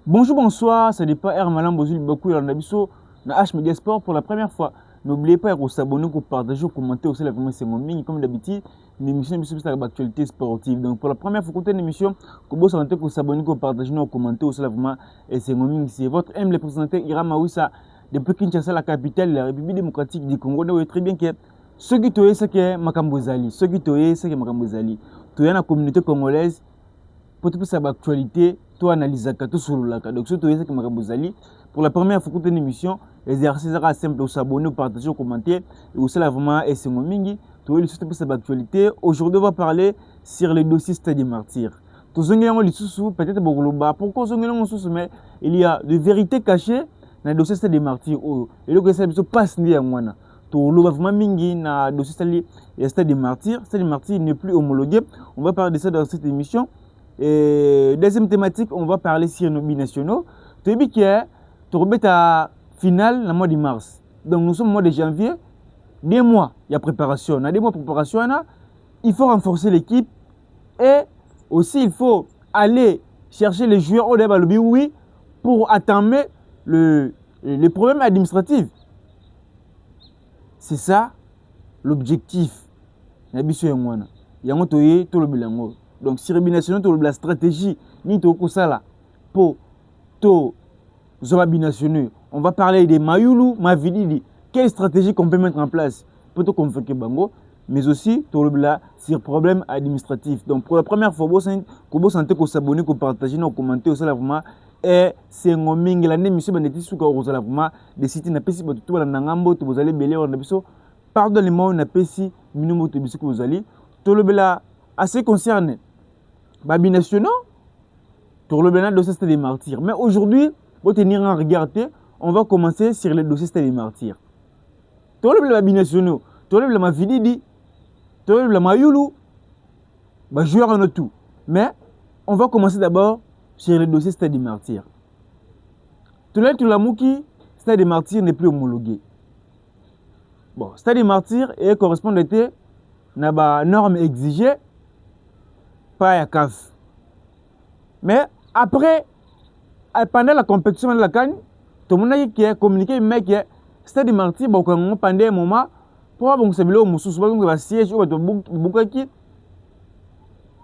Bonjour, bonsoir, ça n'est pas Hermalan Bozul beaucoup dans Nabiso, na H Media Sport pour la première fois. N'oubliez pas de s'abonner, de partager, de commenter aussi la première c'est comme d'habitude, une émission de l'actualité sportive. Donc pour la première fois, écoutez une émission, vous s'abonner, de s'abonner, de partager, de commenter aussi la vraiment c'est c'est votre M le présenté Iram Aouissa depuis Kinshasa, la capitale de la République démocratique du Congo. Vous voyez très bien que ceux qui tournent, c'est que Makambozali, ceux qui tournent, c'est que Makambozali. Tout la communauté congolaise pour toute cette actualité, tout analyse tout sur le lac. Donc, surtout, c'est que Makabozali, pour la première fois que une émission, l'exercice sera simple de s'abonner, partager, commenter, et aussi là vraiment, et c'est mon mingi, tout le surtout pour cette actualité. Aujourd'hui, on va parler sur le dossier Stade des Martyrs. Tout ce qui est peut-être pourquoi ce qui est mais il y a de vérités cachées dans le dossier Stade des Martyrs. Et donc, ça ne passe ni à moi. Tout le vraiment mingi dans le dossier Stade des Martyrs. Stade des Martyrs n'est plus homologué. On va parler de ça dans cette émission. Et deuxième thématique, on va parler sur nos binationaux. Tu as vu qu'il y a la finale le mois de mars. Donc nous sommes au mois de janvier. 2 mois, il y a préparation. Dans 2 mois de préparation, il faut renforcer l'équipe. Et aussi, il faut aller chercher les joueurs au débat oui pour attendre les problèmes administratifs. C'est ça l'objectif. Il y a tout le bilan. Donc, sur la stratégie, ni tout ça pour tout binationaux. On va parler des Mayoulou, Mavididi. Quelle stratégie qu'on peut mettre en place pour tout convoquer Bango, mais aussi tout le sur problème administratif. Donc, pour la première fois, vous sentez que s'abonner, que partager, que commenter au vraiment. Et c'est un mingi l'année, monsieur Benetti, sous que vous allez des sites n'a pas si tout le nangambo, vous allez belé, on a besoin. Pardonnez-moi, on a pas si minimum de bisous que vous allez. Tout le assez concerné. Binationaux, pour le bien dossier Stade des Martyrs. Mais aujourd'hui, pour tenir en regard, on va commencer sur le dossier Stade des Martyrs. Tout le bien binationaux, tout le bien Mavididi, tout le bien Mayoulou, joueur en tout. Mais on va commencer d'abord sur le dossier Stade des Martyrs. Tout le Mouki, Stade des Martyrs n'est plus homologué. Bon, Stade des Martyrs correspond à la norme exigée par la CAF. Mais après, pendant la compétition de la CAN, tout le monde qui a communiqué, mais qui est Stade des Martyrs, pendant un moment, pour avoir un siège ou un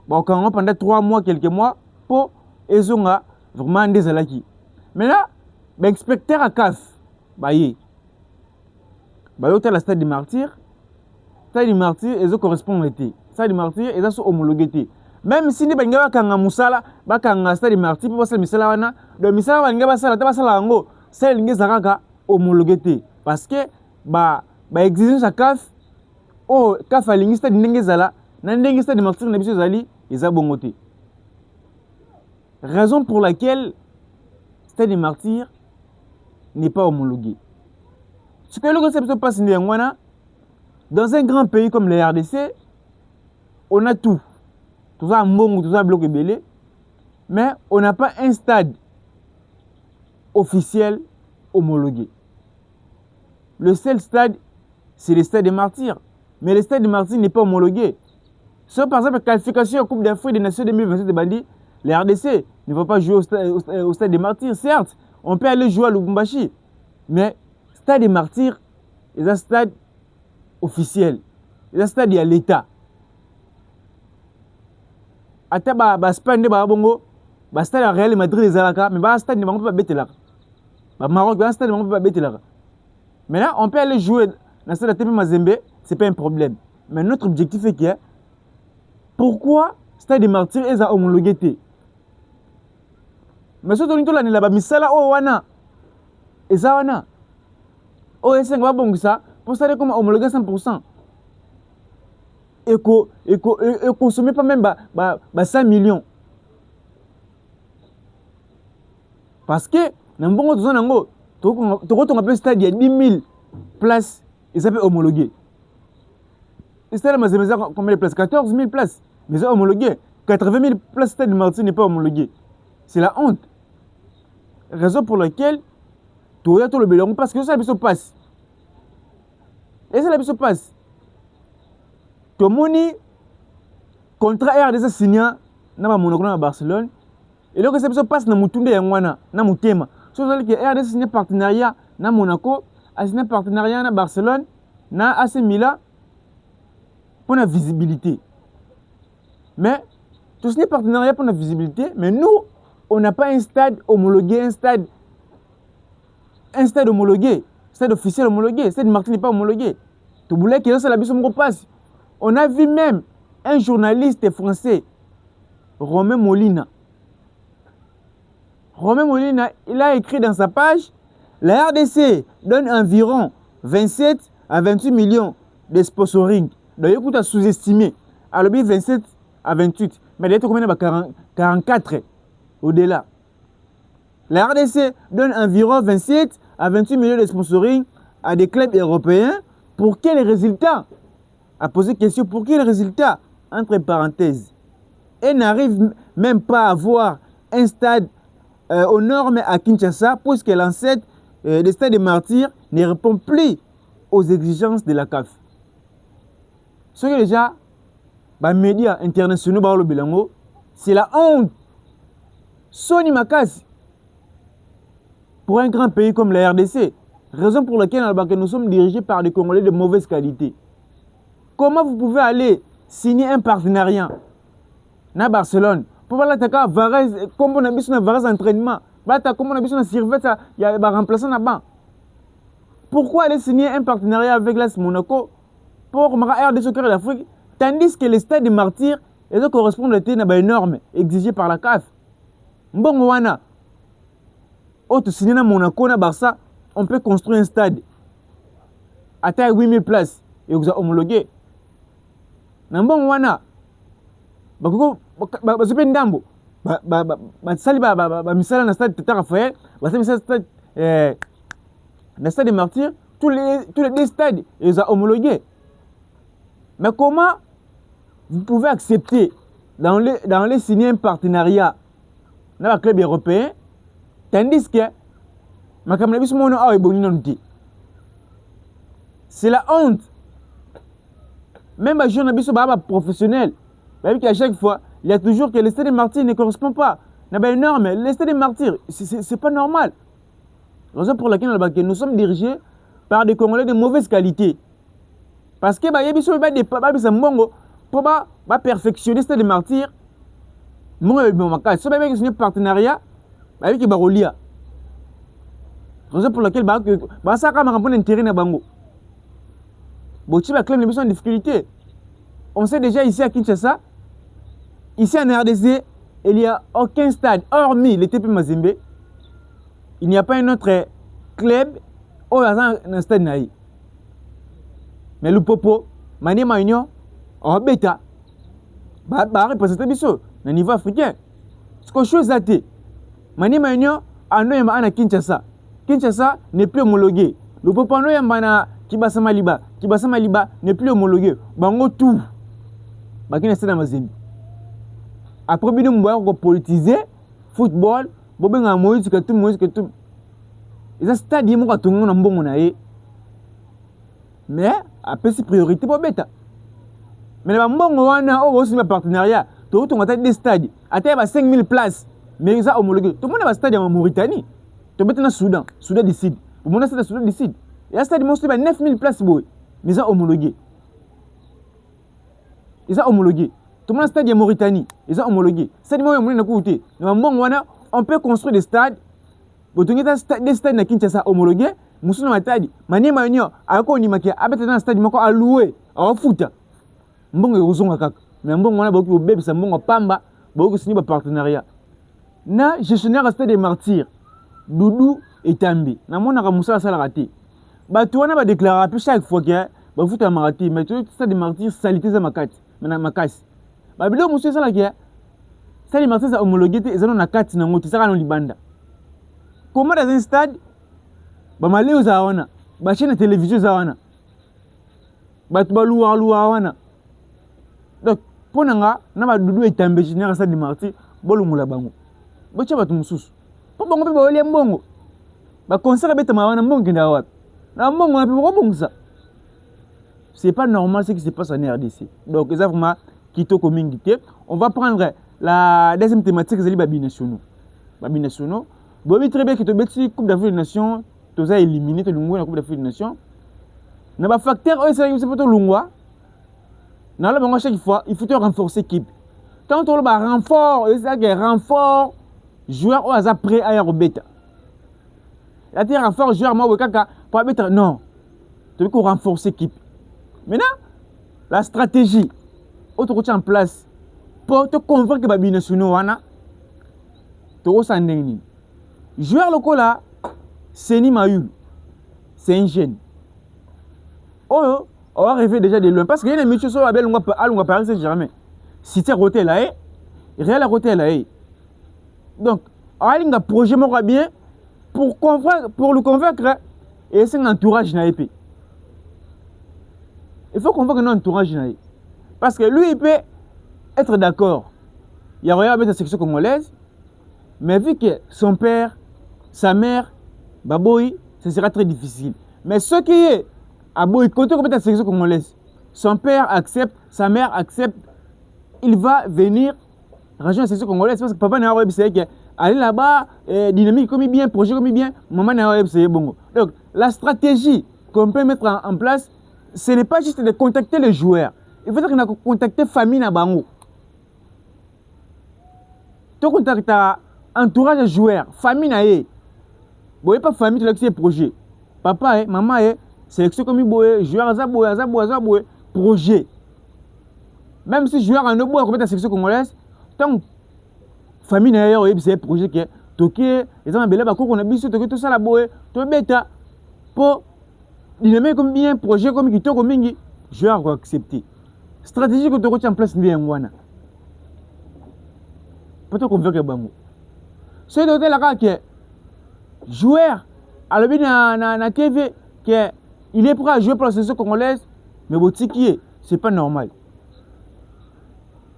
pendant 3 mois, quelques mois, pour vraiment des alaki. Mais là, l'inspecteur à CAF, il y a le Stade des Martyrs. Stade des Martyrs, ils correspondent à Stade des Martyrs, ils sont homologués. Même si nous avons un musala, un Stade des Martyrs, pour passer le misala wana, le misala wana basala, tabasala ngo, c'est l'inge zaraka homologué. Parce que exigence à CAF, CAF a l'inge Stade d'inge zala, n'inge Stade des Martyrs n'a pas zali, ils ont bongoté. Raison pour laquelle Stade des Martyrs n'est pas homologué. Ce que le concept se passe dans un grand pays comme le RDC, on a tout. Tout ça, mbongo, tout ça, bloc belé. Mais on n'a pas un stade officiel homologué. Le seul stade, c'est le Stade des Martyrs. Mais le Stade des Martyrs n'est pas homologué. Sauf par exemple la qualification à Coupe d'Afrique des Nations 2027 de Bandi, le RDC ne va pas jouer au Stade des Martyrs. Certes, on peut aller jouer à Lubumbashi. Mais Stade des Martyrs, c'est un stade officiel. C'est un stade à l'État. Ata Spain bongo, stade à Real Madrid les Alaka, mais stade ne va pas bêter là. Maroc, stade ne va pas bêter là. Maintenant, on peut aller jouer dans le stade de TP Mazembe, c'est pas un problème. Mais notre objectif est que pourquoi Stade des Martyrs est homologué? Mais surtout, on a là misala wana. Et ça wana. C'est un bon ça, pour ça comme homologué 100%. Et consommer pas même 5 millions. Parce que, dans bon on appelle stade, il y a 10 000 places, et ça peut homologuer. Le stade de combien de places? 14 000 places. Mais ça homologué. 80 000 places, stade de Martyrs n'est pas homologué. C'est la honte. Raison pour laquelle, tout le béton, parce que ça se passe. Et ça se passe. Tout le monde, contrat RDC signé, dans Barcelone, Et là que ça passe na mutunde yangwana na mutema. So ça que RDC signé partenariat na Monaco, a signé partenariat na Barcelone, na AC Milan pour la visibilité. Mais tout signé partenariat pour la visibilité, mais nous on n'a pas un stade homologué, un stade homologué, stade officiel homologué, stade Martin n'est pas homologué. Tu voulais que ça la bise passe. On a vu même un journaliste français, Romain Molina. Romain Molina, il a écrit dans sa page, la RDC donne environ 27 à 28 millions de sponsoring. Donc écoute, à sous-estimé. Alors 27 à 28. Mais il y a combien de 44 au-delà. La RDC donne environ 27 à 28 millions de sponsoring à des clubs européens. Pour quel résultat? À poser question, pour quel résultat? Entre parenthèses. Et n'arrive même pas à avoir un stade aux normes à Kinshasa, puisque l'ancêtre des stades des martyrs ne répond plus aux exigences de la CAF. Ce que déjà, les médias internationaux, c'est la honte. Sony Makasi. Pour un grand pays comme la RDC, raison pour laquelle nous sommes dirigés par des Congolais de mauvaise qualité. Comment vous pouvez aller signer un partenariat na Barcelone pour voir l'attaquant Varese, comme on a vu sur Varese entraînement, comme on a vu sur Sirvette, il y a un remplaçant là-bas. Pourquoi aller signer un partenariat avec l'AS Monaco pour la RDC au cœur de l'Afrique, tandis que les stades des martyrs correspondent à normes exigées par la CAF? Bon, wana, autre signé na Monaco, na Barça, on peut construire un stade à taille 8000 places et vous a homologué. Bon, wana, bazupe ndambo basali misala na stade Tata Raphaël, basali misala stade na stade des martyrs, tous les deux stades ils ont homologué. Mais comment vous pouvez accepter dans les signer un partenariat dans le club européen, tandis que c'est la honte. Même les journalistes professionnels, à chaque fois, il y a toujours que le stade des martyrs ne correspond pas. Non, mais le stade des martyrs, c'est pas normal. Raison pour laquelle nous sommes dirigés par des Congolais de mauvaise qualité. Parce que pour perfectionner le stade des martyrs, si vous avez un partenariat avec Barolia, raison pour laquelle ça a un intérêt dans Bango. Si vous avez en difficulté, on sait déjà ici à Kinshasa, ici en RDC, il n'y a aucun stade, hormis le TP Mazembe, il n'y a pas un autre club où il y a un stade naïf. Mais le Popo, Mané Maïnion, en bêta, représenter biso au niveau africain. Ce que chose a été, Mané Maïnion, en Kinshasa. Kinshasa n'est plus homologué. Le Popo en Kibasa Maliba n'est plus homologué. Bango tout. Bakina stade Mazembe. Après, nous avons politisé football, nous avons Moïse Katum. Et ça, stade, nous avons mais, après, c'est priorité pour bêta. Mais nous avons aussi un partenariat. Tout le monde a des stades. Il y a 5000 places. Mais ils ont homologué. Tout le monde a un stade en Mauritanie. Tout le monde a un Soudan. Soudan décide. Tout le monde a un Soudan décide. Il y a un stade qui a 9000 places. Mais ils ont homologué. Ils ont homologué. Tout le monde a un stade en Mauritanie. Ils ont homologué. On peut construire des stades. Des stades na Kinshasa homologués. Musuna matadi. Mani manyo. Ako ni makia. Abete na stade mako alloué. Awafuta. Mbongo yozonga kaka. Mais mbongo wana boki obebe sa mbongo pamba. Boki signer ba partenariat. Na gestionnaire stade des martyrs. Doudou et Tambi. Na mona ka musala sala raté. Bato wana ba déclarer chaque fois que ba futa marati. Mais tout stade des martyrs salité za makati. Mais na makasi. Ba bilo musala sala kia. Stade des martyrs a homologué te ezano na kati na ngoti saka no libanda. Comment dans un stade, malé aux awana, chaîne de télévision zawana, balou awana. Donc, pour nous, na doudou et tambe général stade de martyr, bolu mula bango. Bocha batu mususu. Pour bango pe ba mbongo. Ba concert beta mawana mbongo kenda wat. Na mbongo na pe ko bongsa. C'est pas normal ce qui se passe en RDC. Donc, exactement kitoko mingi te. On va prendre la deuxième thématique, c'est les binationaux. binationaux. Bon, très bien que tu bêtis Coupe d'Afrique des Nations, tu as éliminé tu la Coupe d'Afrique des Nations. N'a pas facteur, c'est pas tout l'ungwa. N'a la chaque fois, il faut te renforcer l'équipe. Tant on a renfort, et ça que renfort, joueur au hasard prêt à y bêta. La terre renfort, joueur moi, kaka, pour bêta, non. Tu veux qu'on renforce l'équipe. Maintenant, la stratégie, autre côté en place, pour te convaincre que les binationaux, tu as un joueur local là, c'est ni Mayul, c'est un jeune. Oh, on va rêver déjà de loin. Parce qu'il y a des métiers sur la belle, on va Paris Saint-Germain. Si tu es roté là, Réal a roté là. Donc, on a un projet bien pour le convaincre et c'est un entourage na épée. Il faut convaincre notre entourage na. Parce que lui, il peut être d'accord. Il y a rien avec la section congolaise, mais vu que son père, sa mère, Baboy, ce sera très difficile. Mais ce qui est à boycotter la section congolaise, son père accepte, sa mère accepte, il va venir rejoindre la section congolaise parce que papa n'a pas dit que aller là-bas, dynamique comme bien, projet comme bien, maman n'a pas dit bon. Donc la stratégie qu'on peut mettre en place, ce n'est pas juste de contacter les joueurs. Il faut qu'on contacter la famille na bango. Tu contactes entourage de joueurs, famille na ye. Bon, pas famille, tu as le projet. Papa, maman, sélection comme boye, joueur azaboye, projet. Même si joueur en obo a la sélection congolaise, tant famille na ye, c'est un projet qui est toqué, les gens belé bako qu'on a biso toqué tout ça la boye, to beta pour dynamique comme bien, projet comme qui toko mingi, joueur va accepter. Stratégie que tu retiens en place ni ngwana. Peut-être qu'on veut que bango. C'est de la que joueur à la TV que il est prêt à jouer pour la sélection congolaise, mais botiki c'est pas normal.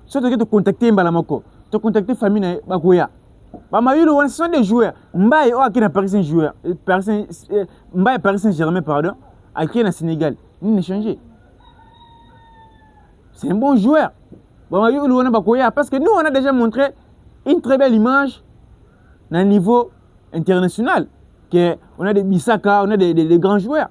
C'est de te contacter Mbalamako, te contacter famille na bakoya. Ba mayulu wan sont des joueurs. Mbaye o akina Paris Saint-Germain, Mbaye Paris Saint-Germain pardon, akina Sénégal, il n'a changé. C'est un bon joueur. Ba mayulu wan bakoya parce que nous on a déjà montré une très belle image dans le niveau international. On a des Bissaka, on a des grands joueurs.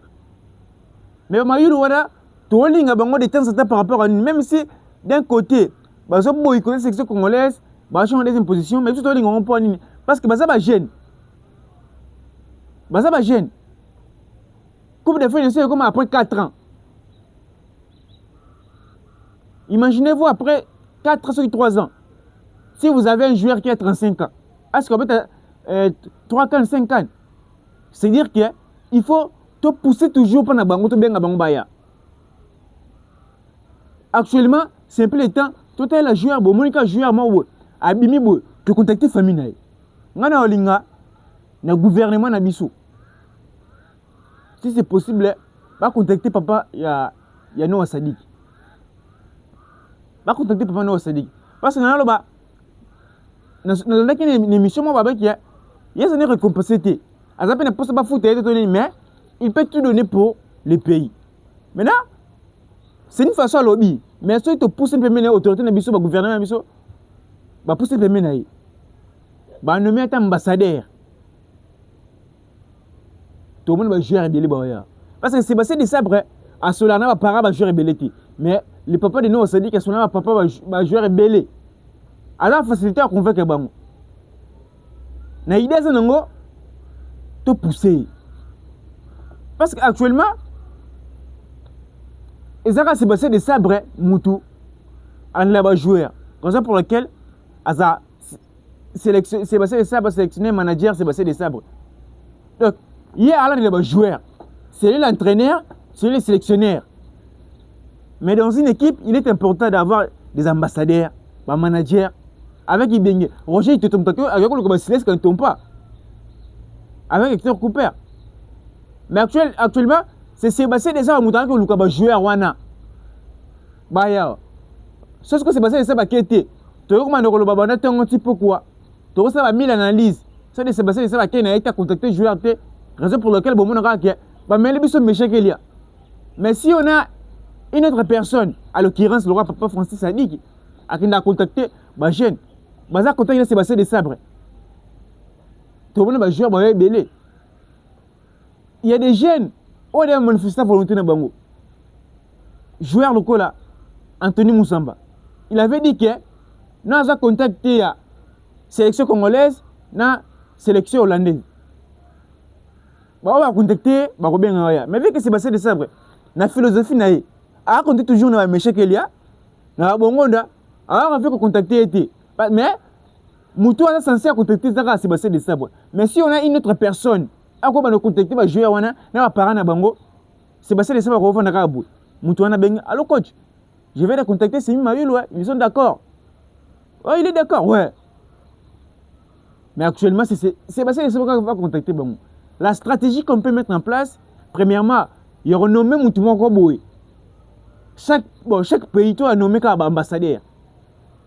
Mais Mayulu Wada, tout le monde a des temps par rapport à nous. Même si d'un côté, ils ont boycotté la section congolaise, ils sont en deuxième position, mais tout le monde a un parce que ça va gêner. Ça va gêner. Coupe de France, c'est comme après 4 ans. Imaginez-vous après 4 ou 3 ans, si vous avez un joueur qui a 35 ans, est-ce qu'on peut 3 ans, 5 ans? C'est-à-dire qu'il faut te pousser toujours pour bango to benga bango baya. Actuellement, c'est un peu le temps, tout est la joueur, bon, Monica joueur, moi, abimi, te contacter famille nae. Ngana olinga, na gouvernement na biso. Si c'est possible, va contacter papa, ya Noah Sadik. Va contacter papa Noah Sadik. Parce que dans une émission, moi, il y a une récompensité. Azapé ne peut pas foutre, mais il peut tout donner pour le pays. Maintenant, c'est une façon à lobby. Mais si tu pousses une première autorité, le gouvernement, va pousser une première. Va nommer un ambassadeur. Tout le monde va jouer rebelle. Parce que Sébastien de Sabre, à Solana, va para va jouer rebelle. Mais le papa de nous, ça dit que Solana, papa va jouer rebelle. Alors, faciliter à convaincre Bango. Na idée, c'est non te pousser. Parce qu'actuellement, ils ont Sébastien de Sabre, Moutou, en là-bas joueur. Raison pour laquelle, Sébastien de Sabre sélectionné manager Sébastien de Sabre. Donc, il y a un là-bas joueur. C'est lui l'entraîneur, c'est lui le sélectionneur. Mais dans une équipe, il est important d'avoir des ambassadeurs, des managers, avec Ibenge. Roger, il te tombe avec le silence quand il ne tombe pas. Avec Hector Cooper. Mais actuellement, c'est Sébastien de Sabre Moutou qui est joueur wana. Baya. Ce que Sébastien de Sabre qui était. Tu vois comment on a un petit peu quoi. Tu vois ça va mille analyses. C'est de Sébastien de Sabre qui a été contacté joueur. Raison pour laquelle bon on a que mais les bisous méchants qu'il y a. Mais si on a une autre personne, à l'occurrence le roi papa Francis Sadi qui a contacté bah jeune, bah ça contacté Sébastien de Sabre. tout le monde va jouer à belé. Il y a des jeunes, on a manifesté volonté dans bango. Joueur local là, Anthony Moussamba. Il avait dit que nous avons contacté la sélection congolaise, la sélection hollandaise. On va contacter, mais vu que c'est passé de ça, la philosophie n'a eu. A compté toujours dans le méchant qu'il y a, dans la bongonda, alors on fait contacter. Mais, Moutou est censé contacter ça, c'est passé de ça. Mais si on a une autre personne, à quoi on va contacter, va jouer, on a parent à bango, c'est passé de ça, on va faire Moutou a bien, allô coach, je vais les contacter, c'est Maïl, ouais, ils sont d'accord. Oh, il est d'accord, ouais. Mais actuellement, c'est passé de ça, on va contacter bango. La stratégie qu'on peut mettre en place, premièrement, il y a renommé Moutou Mokoboué. Chaque pays, tu as nommé comme ambassadeur.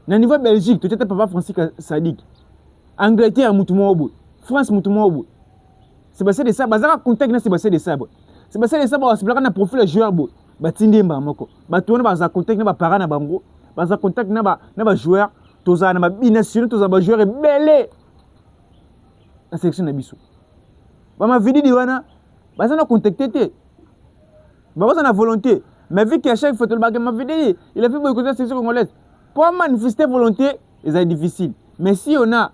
Dans le niveau Belgique, tu étais papa Francis Sadik. Angleterre, Moutou Mokoboué. France, Moutou Mokoboué. C'est passé de ça, bazar contact, c'est passé de ça. C'est passé de ça, c'est parce qu'on a profil de joueur. Batindi Mbamoko. Batouana bazar contact, n'a pas parent na bango. Bazar contact, n'a pas joueur. Toza n'a pas binational, toza pas joueur belé. La sélection Nabiso. Ma vie dit wana baza na contacté te baza na volonté mais vu qu'à chaque fois le bagage ma vie dit il a fait beaucoup de sélection congolaise pour manifester volonté c'est difficile mais si on a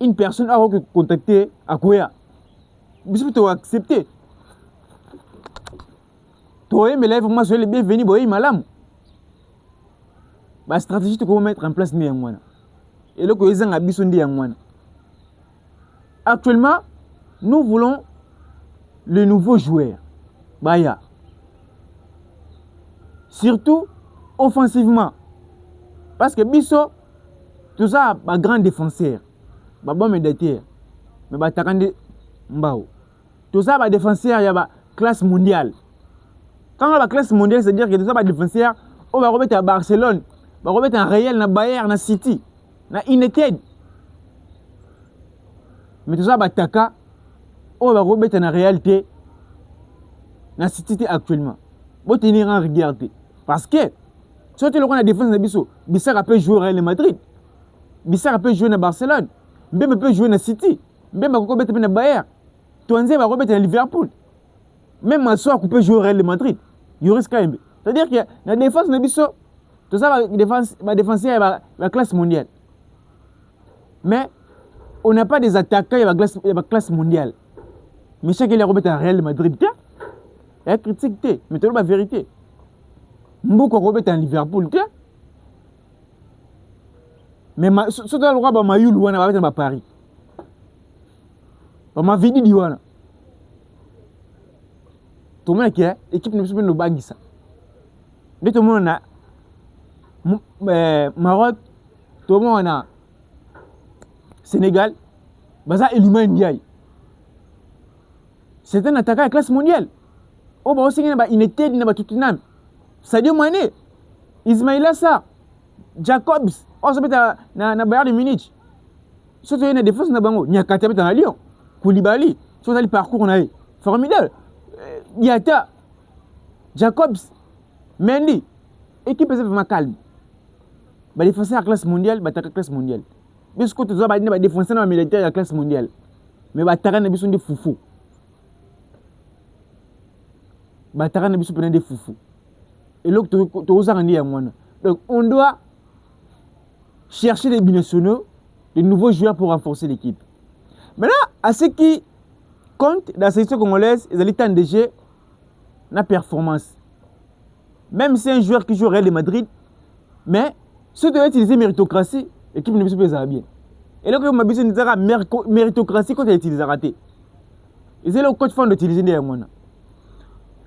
une personne à contacter à quoi biso to accepter toi mais là vraiment sur les bienvenus boy malam ba stratégie to comment mettre en place ni ngwana et le ko ezanga biso ndi ngwana actuellement nous voulons les nouveaux joueurs. Baya. Surtout offensivement. Parce que Bisso, tout ça, un grand défenseur. Un bon médiateur. Mais un Takande Mbao. Tout ça, un défenseur, il y a une classe mondiale. Quand on a la classe mondiale, c'est-à-dire que tout ça, un défenseur, on va remettre à Barcelone, on va remettre en Real, dans Bayern, dans City, dans United. Mais tout ça, un Taka, on va remettre en réalité dans cette cité actuellement. Vous tenir en regarder. Parce que, si tu as la défense de Bissau, Bissau peut jouer au Real Madrid. Bissau peut jouer à Barcelone. Même peut jouer à City. Même peut jouer à Bayern. Touanzé va remettre à Liverpool. Même Massoua peut jouer au Real Madrid. Il risque quand même. C'est-à-dire que la défense de Bissau, tout ça va défenser la classe mondiale. Mais, on n'a pas des attaquants de la classe mondiale. Mais chaque fois, il remet à Real Madrid. Il y a critique, mais c'est la vérité. Mbouko remet à Liverpool. Mais surtout le roi Mayoul, on va mettre à Paris. On m'a dit dit wana. Tout le monde qui est équipe ne peut pas nous baguer ça. Dès tout le monde a Maroc, tout le monde a Sénégal, Baza Elima Ndiaye. C'est un attaquant à classe mondiale. Oh, bah aussi, il y a une étude, il y a tout le monde. Sadio Mané, Ismaïla Sarr, Jacobs, on se met à Bayern de Munich. Surtout, il y a une défense dans Bango. Il y a Katabet à Lyon, Koulibaly, surtout le parcours on a eu. Formidable. Yata, Jacobs, Mendy, équipe est vraiment calme. Les défenseurs à classe mondiale, ils sont à classe mondiale. Mais ce que tu as dit, les défenseurs militaires à la classe mondiale. Mais ils sont des foufous. Ils sont des foufous. Et là, donc, on doit chercher des binationaux, de nouveaux joueurs pour renforcer l'équipe. Maintenant, à ce qui compte dans la sélection congolaise, ils ont le temps de jeu, la performance. Même si c'est un joueur qui joue au Real de Madrid, mais si tu dois utiliser méritocratie, l'équipe ne peut pas bien. Et là, on a besoin de méritocratie quand tu utilises raté. Et c'est là où le coach fan d'utiliser des moyens.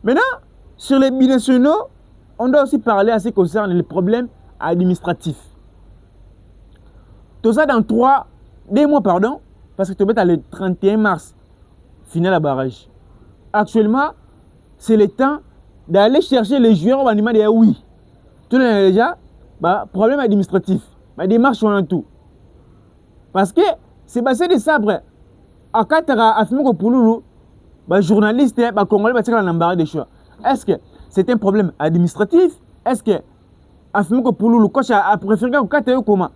Maintenant, sur les binationaux, on doit aussi parler à ce qui concerne les problèmes administratifs. Tout ça dans 2 mois, pardon, parce que tu vas le 31 mars, finale à barrage. Actuellement, c'est le temps d'aller chercher les joueurs au animal et oui. Tout le monde déjà, problème administratif, démarche on a tout. Parce que c'est passé de ça après. À quand tu as affirmé que pour nous, journaliste, congolais, des choix. Est-ce que c'est un problème administratif? Est-ce que affirmé que pour nous, le coach a préféré que tu aies comment?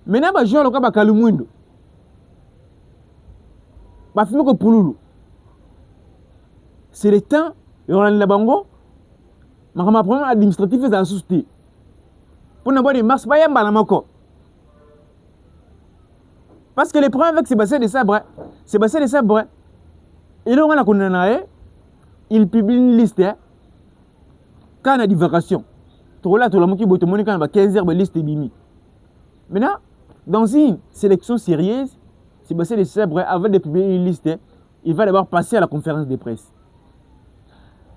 Maintenant, je joue le cas de Kalumundo. Bah, film que Pouloulou. C'est le temps, il y aura la bango, mais comme problème administratif, c'est la société. Pour n'avoir des mars, pas y a un parce que les problèmes avec Sébastien de Sabre, et là on a condamné, il publie une liste quand on a des vacations. Tout là, tout le monde qui boit quand on a 15 heures de liste bimi. Maintenant, dans une sélection sérieuse, Sébastien de Sabre, avant de publier une liste, il va d'abord passer à la conférence de presse.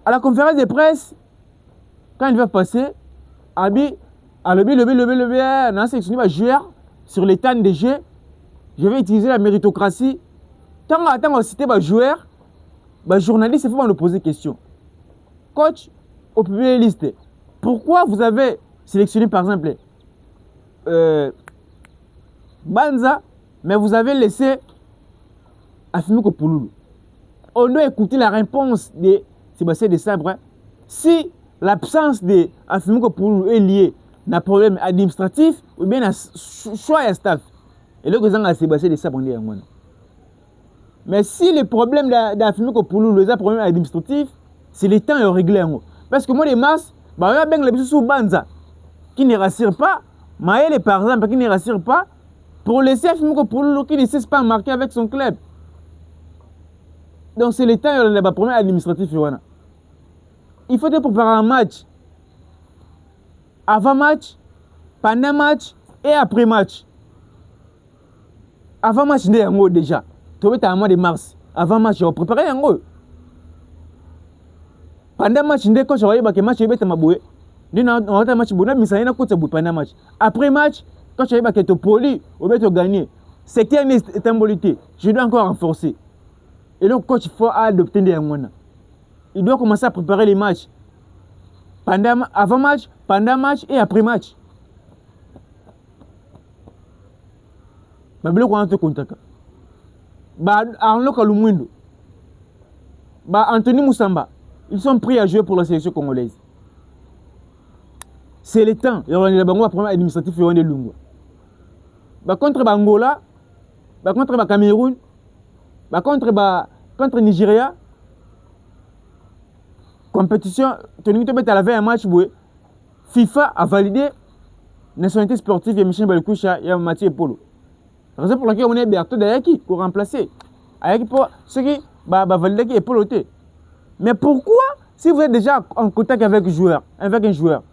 À la conférence de presse, quand il va passer, Abi, dans la section de joueur, sur les temps de jeu, je vais utiliser la méritocratie. Tant que citer les joueurs, les journalistes, il faut nous poser question. Coach, au public liste, pourquoi vous avez sélectionné par exemple Banza, mais vous avez laissé Afimiko Pouloulou? On doit écouter la réponse de Sébastien de Sabre. Si l'absence de Afimiko Pouloulou est liée à un problème administratif ou bien à choix et staff. Et là, vous avez Sébastien de Sabre. Mais si le problème d'Afimiko Pouloulou est un problème administratif, c'est le temps de régler. Parce que moi, les masses, il y a bien les sous Banza qui ne rassurent pas. Maël, par exemple, qui ne rassure pas. Pour laisser Afimiko Pouloulou qui ne cesse pas marquer avec son club. Donc c'est le temps il y a un problème administratif. Il faut préparer un match. Avant match, pendant match et après match. Avant match, il y a un déjà. Tu es en mois de mars. Avant match, on prépare un gros. Pendant match, il y a un match qui est maboué. Il y a un match qui est maboué pendant match. Après match, quand tu as été poli, on va te gagner. C'est qui est un bolité. Je dois encore renforcer. Et donc, coach, il faut adopter des moyens. Il doit commencer à préparer les matchs. Avant match, pendant match et après match. Je vais te contacter. Arnaud Kalumwindo. Anthony Moussamba. Ils sont prêts à jouer pour la sélection congolaise. C'est le temps. Il y a un problème administratif et un lungo. Contre Angola, contre Cameroun, contre Nigeria, compétition, tu as la veille un match, FIFA a validé nationalité sportive et Michel Balkoucha et Mathieu Polo. C'est la raison pour laquelle on est Berthaud d'Ayaki pour remplacer. Ayaki pour ceux qui valident qui est Polo. Mais pourquoi, si vous êtes déjà en contact avec un joueur,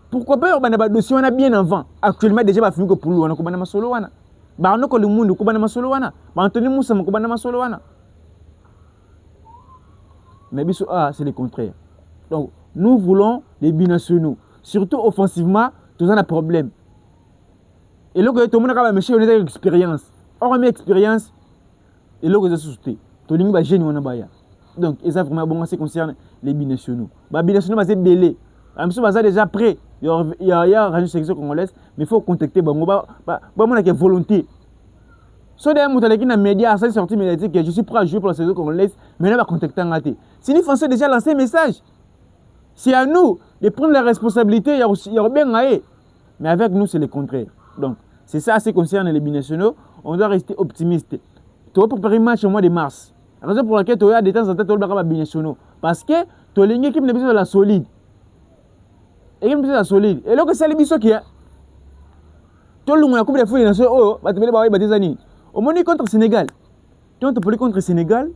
pourquoi pas on a dossier on a bien avant? Actuellement déjà fini que pour lui on a kubana masolo wana. On a le monde kubana masolo wana. Anthony Moussa kubana masolo wana. Mais c'est le contraire. Donc nous voulons les binationaux, surtout offensivement, tout ça a un problème. Et là que tout le monde a monsieur on a une expérience. Or une expérience et là que ça suscité. Tout le monde va génie on a baya. Donc et ça vraiment bon en ce qui concerne les binationaux. Binationaux c'est belé. Monsieur Baza déjà prêt. Il y a une sélection congolaise, mais il faut contacter Bango. Moi, j'ai volonté. Si d'ailleurs, vous avez un média, ça sorti médiatique, je suis prêt à jouer pour la sélection congolaise, mais là, on va contacter un gâté. Si les Français déjà lancé un message, c'est à nous de prendre la responsabilité, il y aura bien gagné. Mais avec nous, c'est le contraire. Donc, c'est ça, ce qui concerne les binationaux. On doit rester optimiste. Tu vas préparer un match au mois de mars. La raison pour laquelle tu as des temps en tête, tu vas binationaux. Parce que tu as une équipe qui est solide. Et qui est solide. Et là, c'est les bisous qui est. Tout le monde a coupé les fouilles dans ce haut. Au moins, contre le Sénégal. Tu as contre le Sénégal.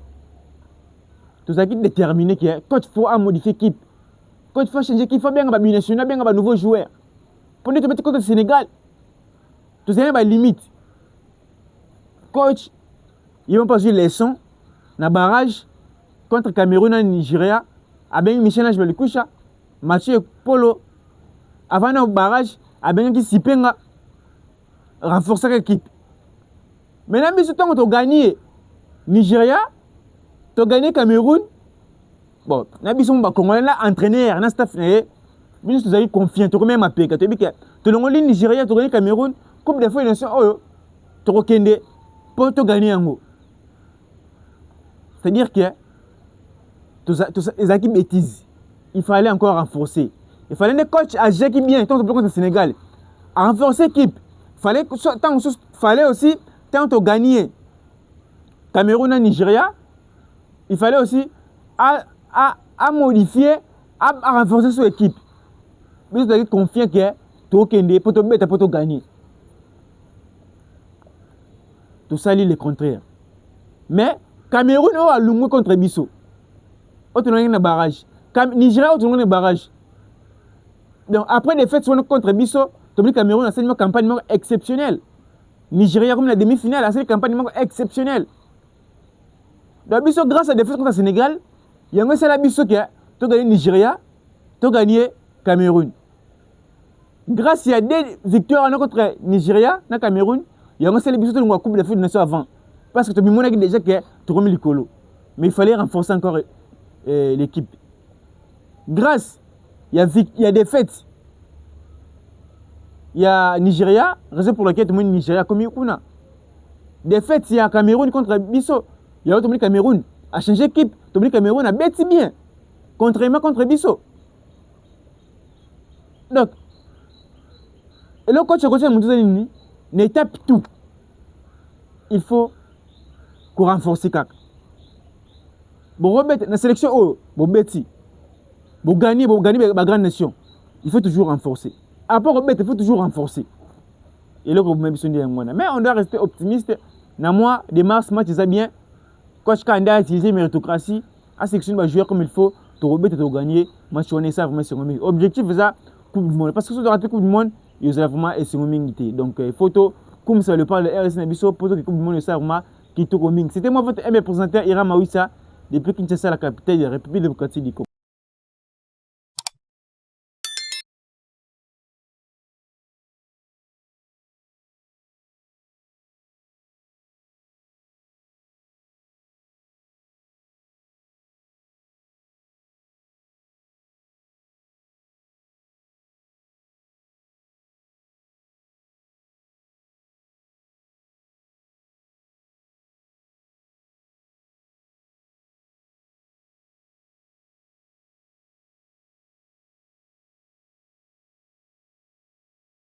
Tu as déterminé que quand il faut modifier l'équipe, quand il faut changer l'équipe, il faut bien avoir national, bien avoir de nouveaux joueurs. Pour nous, tu mettre contre le Sénégal. Tu as des limites. Coach, ils vont pas jouer les sons. Dans le barrage contre Cameroun et Nigeria. Avec Michel Ange Belikoucha, Mathieu Polo. Avant le barrage, avec qui Sipenga. Renforcer l'équipe. Maintenant, si tu as gagné Nigeria, tu as gagné Cameroun. Bon, tu as Congolais entraîneur, tu staff, tu as confiance, tu as même appelé. Tu as gagné Nigeria, tu as gagné Cameroun. Comme des fois, tu as gagné pour te gagner. C'est-à-dire que les équipes bêtises, il fallait encore renforcer. Il fallait des coachs à gérer bien, tant contre le Sénégal. À renforcer l'équipe. Il fallait aussi, tant que gagner Cameroun et Nigeria, il fallait aussi à modifier, à renforcer son équipe. Mais vous avez confiant que tout Kende pour gagner. Tout ça, c'est le contraire. Mais Cameroun a l'umou contre Bisso. On a un barrage. Nigeria a un barrage. Donc après les fêtes contre Bisso, le Cameroun a fait une campagne exceptionnelle. Nigeria comme la demi-finale a fait une campagne exceptionnelle. Donc Bisso grâce à des fêtes contre le Sénégal, il y a un seul Bisso qui a gagné Nigeria, tu as gagné Cameroun. Grâce à des victoires contre Nigeria, dans Cameroun, il y a un seul Bisso qui a coupe de fête de nation avant. Parce que tu as déjà que tu as remis le colo. Mais il fallait renforcer encore l'équipe. Grâce, il y a des fêtes. Il y a Nigeria, raison pour laquelle tout le monde Nigeria comme Yukuna. Des fêtes, il y a Cameroun contre Bisso. Il y a tout le monde Cameroun a changé d'équipe. Tout le monde Cameroun a bêti bien. Contrairement contre Bisso. Donc, et le coach Moutouzelini n'étape tout. Il faut qu'on renforce CAC. Bon, la sélection, bon, Betty. Pour gagner la grande nation, il faut toujours renforcer. Après, il faut toujours renforcer. Et là, mais on doit rester optimiste. Dans moi, des mars, match, c'est bien. Coach Kanda a utilisé méritocratie. À sélection de jouer comme il faut. Tu rebelles, tu gagner. Match, on est ça vraiment sur le objectif, c'est ça, Coupe du Monde. Parce que si tu rates la Coupe du Monde, il y a vraiment un donc, il faut comme ça le parle de RS Nabiso, pour que la Coupe du Monde, ça vraiment qui est. C'était moi, votre aimé présentateur Ira Mawissa, depuis Kinshasa, la capitale de la République démocratique du Congo.